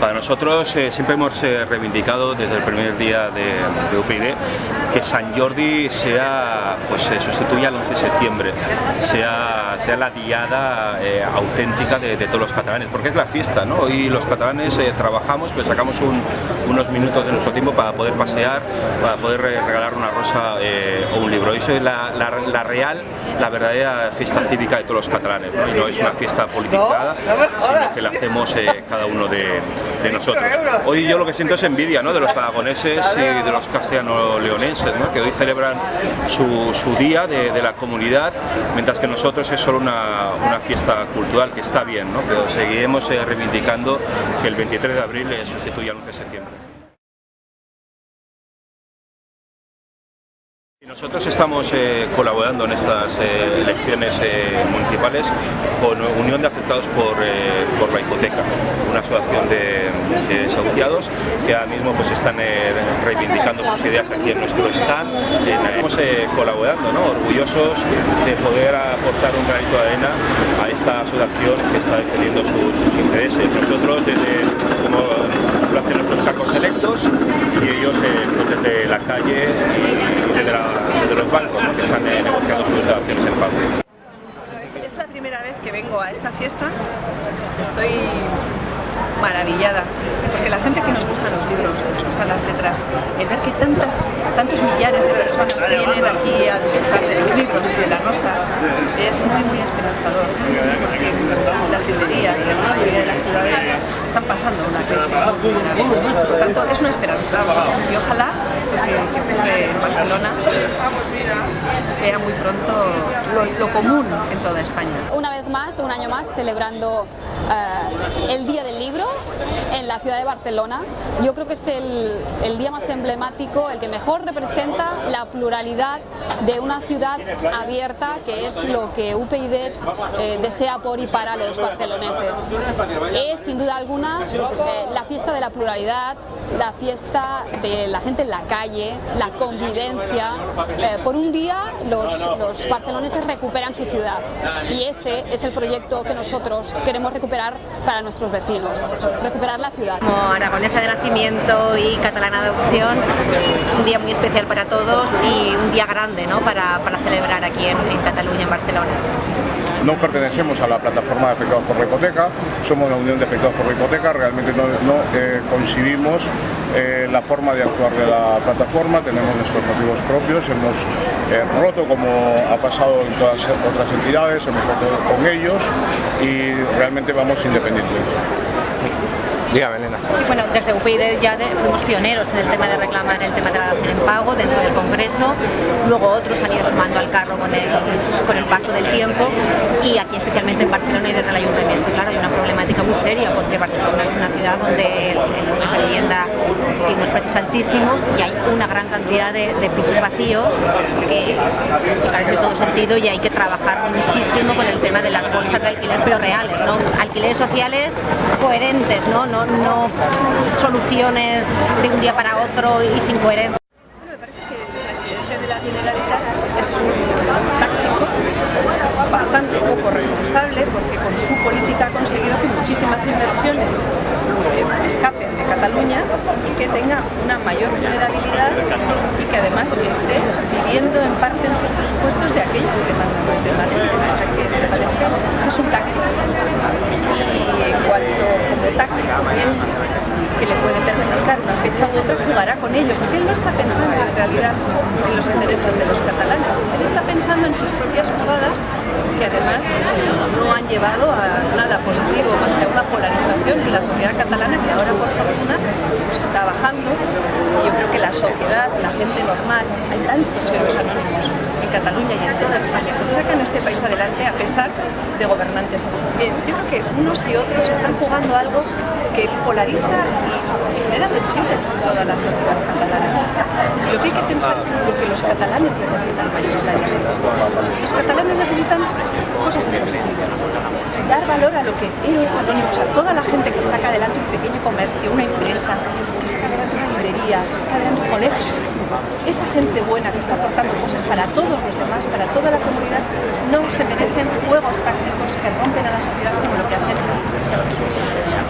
Para nosotros siempre hemos reivindicado desde el primer día de UPyD que Sant Jordi sea, sustituya al 11 de septiembre, sea la diada auténtica de todos los catalanes, porque es la fiesta, ¿no? Hoy los catalanes trabajamos, pero sacamos unos minutos de nuestro tiempo para poder pasear, para poder regalar una rosa o un libro. Eso es la verdadera fiesta cívica de todos los catalanes, ¿no? Y no es una fiesta politizada, sino que la hacemos cada uno de nosotros. Hoy yo lo que siento es envidia, ¿no?, de los aragoneses y de los castellano-leoneses, ¿no?, que hoy celebran su día de la comunidad, mientras que nosotros es solo una fiesta cultural, que está bien, ¿no?, pero seguiremos reivindicando que el 23 de abril sustituya al 11 de septiembre. Nosotros estamos colaborando en estas elecciones municipales con Unión de Afectados por la Hipoteca, una asociación de desahuciados que ahora mismo están reivindicando sus ideas aquí en nuestro stand. Estamos colaborando, ¿no?, orgullosos de poder aportar un granito de arena a esta asociación que está defendiendo sus intereses. Nosotros como lo hacen nuestros cargos electos y ellos desde la calle y desde los bancos, ¿no?, que están negociando sus relaciones en pago. Es la primera vez que vengo a esta fiesta, estoy maravillada, porque la gente que nos gustan los libros, que nos gustan las letras, el ver que tantos millares de personas vienen aquí a disfrutar de los libros y de las rosas es muy esperanzador, porque las librerías en la mayoría de las ciudades están pasando una crisis muy grave. Por tanto, es una esperanza y ojalá esto que ocurre en Barcelona sea muy pronto lo común en toda España. Una vez más, un año más, celebrando el Día del Libro en la ciudad de Barcelona. Yo creo que es el día más emblemático, el que mejor representa la pluralidad de una ciudad abierta, que es lo que UPyD desea por y para los barceloneses. Es sin duda alguna la fiesta de la pluralidad, la fiesta de la gente en la calle, la convivencia. Por un día los barceloneses recuperan su ciudad y ese es el proyecto que nosotros queremos recuperar para nuestros vecinos, recuperar la ciudad. Como aragonesa de nacimiento y catalana de adopción, un día muy especial para todos y un día grande, ¿no?, para celebrar aquí en Cataluña, en Barcelona. No pertenecemos a la plataforma de afectados por la hipoteca, somos la Unión de Afectados por la Hipoteca, realmente no concibimos la forma de actuar de la plataforma, tenemos nuestros motivos propios, hemos roto, como ha pasado en todas otras entidades, hemos roto con ellos y realmente vamos independientes. Dígame, Elena. Sí, bueno, desde UPyD ya fuimos pioneros en el tema de reclamar el tema de la dación en pago dentro del Congreso, luego otros han ido sumando al carro con el paso del tiempo y aquí especialmente en Barcelona y desde el Ayuntamiento. Claro, hay una problemática muy seria porque Barcelona es una ciudad donde el ingreso de vivienda tiene unos precios altísimos y hay una gran cantidad de pisos vacíos que carece de todo sentido y hay que trabajar muchísimo con el tema de las bolsas de alquiler, pero reales, ¿no? Alquileres sociales coherentes, no soluciones de un día para otro y sin coherencia. Bueno, me parece que el presidente de la Generalitat es un táctico bastante poco responsable, porque con su política ha conseguido que muchísimas inversiones escapen de Cataluña y que tenga una mayor vulnerabilidad y que además esté viviendo en parte en sus presupuestos de aquello que mandan desde Madrid. O sea que me parece que es un táctico. Y en cuanto como táctico piense que le puede perjudicar una fecha u otra, jugará con ello, porque él no está pensando en realidad en los intereses de los catalanes, él está pensando en sus propias jugadas, que además no han llevado a nada positivo más que a una polarización en la sociedad catalana, que ahora por fortuna está bajando. Y yo creo que la sociedad, la gente normal, hay tantos héroes anónimos en Cataluña y en toda España que sacan este país adelante a pesar de gobernantes así. Yo creo que unos y otros están jugando algo que polariza y genera tensiones en toda la sociedad catalana. Y lo que hay que pensar es en lo que los catalanes necesitan mayoritariamente. Los catalanes necesitan cosas en positivo. Dar valor a lo que héroes anónimos, a toda la gente que saca adelante un pequeño comercio, una empresa, que saca adelante una librería, que saca adelante un colegio. Esa gente buena que está aportando cosas para todos los demás, para toda la comunidad, no se merecen juegos tácticos que rompen a la sociedad como lo que hacen las personas que están en la